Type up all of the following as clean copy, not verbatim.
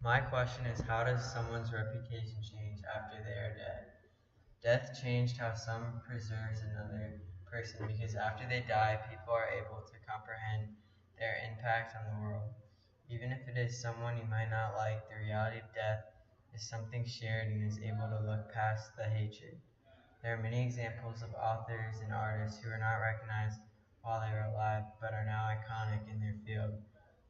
My question is, how does someone's reputation change after they are dead? Death changed how some preserves another person because after they die, people are able to comprehend their impact on the world. Even if it is someone you might not like, the reality of death is something shared and is able to look past the hatred. There are many examples of authors and artists who are not recognized while they were alive but are now iconic in their field.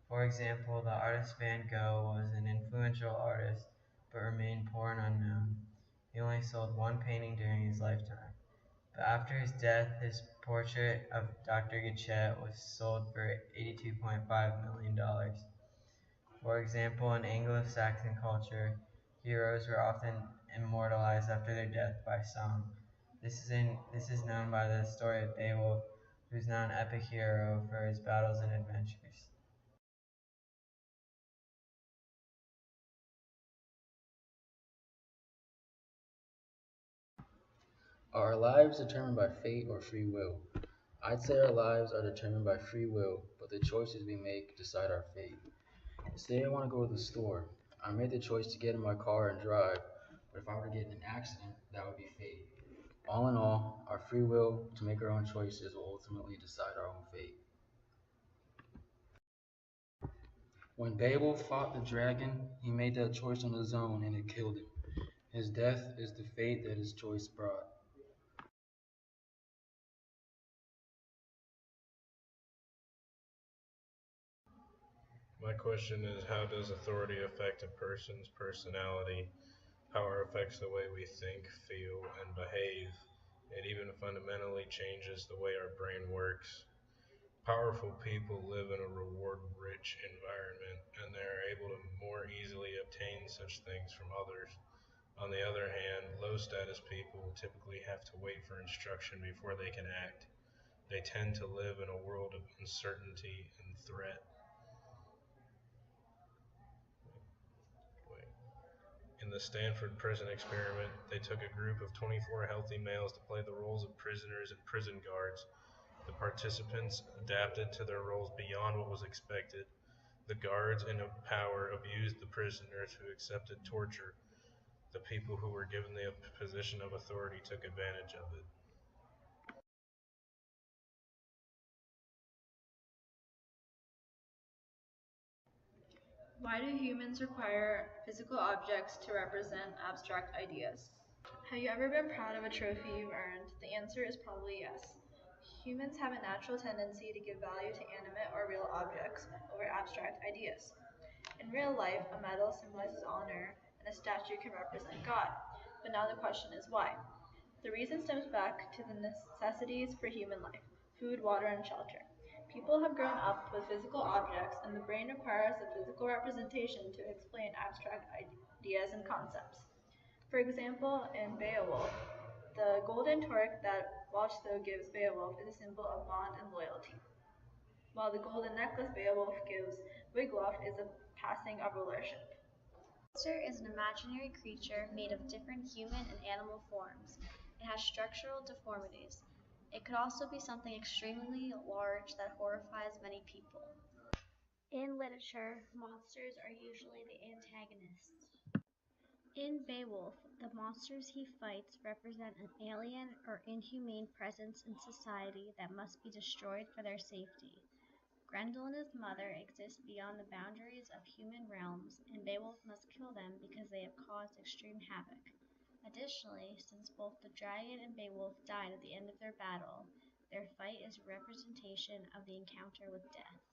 For example, the artist Van Gogh was an influential artist but remained poor and unknown. He only sold one painting during his lifetime. But after his death, his portrait of Dr. Gachet was sold for $82.5 million. For example, in Anglo-Saxon culture, heroes were often immortalized after their death by song. This is known by the story of Beowulf, who is now an epic hero for his battles and adventures. Are our lives determined by fate or free will? I'd say our lives are determined by free will, but the choices we make decide our fate. Say I want to go to the store. I made the choice to get in my car and drive, but if I were to get in an accident, that would be fate. All in all, our free will to make our own choices will ultimately decide our own fate. When Beowulf fought the dragon, he made that choice on his own and it killed him. His death is the fate that his choice brought. My question is, how does authority affect a person's personality? Power affects the way we think, feel, and behave. It even fundamentally changes the way our brain works. Powerful people live in a reward rich environment and they are able to more easily obtain such things from others. On the other hand, low status people typically have to wait for instruction before they can act. They tend to live in a world of uncertainty and threat. In the Stanford prison experiment, they took a group of 24 healthy males to play the roles of prisoners and prison guards. The participants adapted to their roles beyond what was expected. The guards in power abused the prisoners who accepted torture. The people who were given the position of authority took advantage of it. Why do humans require physical objects to represent abstract ideas? Have you ever been proud of a trophy you've earned? The answer is probably yes. Humans have a natural tendency to give value to animate or real objects over abstract ideas. In real life, a medal symbolizes honor and a statue can represent God. But now the question is why? The reason stems back to the necessities for human life: food, water, and shelter. People have grown up with physical objects, and the brain requires a physical representation to explain abstract ideas and concepts. For example, in Beowulf, the golden torque that Watchtoe gives Beowulf is a symbol of bond and loyalty, while the golden necklace Beowulf gives Wiglaf is a passing of rulership. Monster is an imaginary creature made of different human and animal forms. It has structural deformities. It could also be something extremely large that horrifies many people. In literature, monsters are usually the antagonists. In Beowulf, the monsters he fights represent an alien or inhumane presence in society that must be destroyed for their safety. Grendel and his mother exist beyond the boundaries of human realms, and Beowulf must kill them because they have caused extreme havoc. Additionally, since both the dragon and Beowulf died at the end of their battle, their fight is a representation of the encounter with death.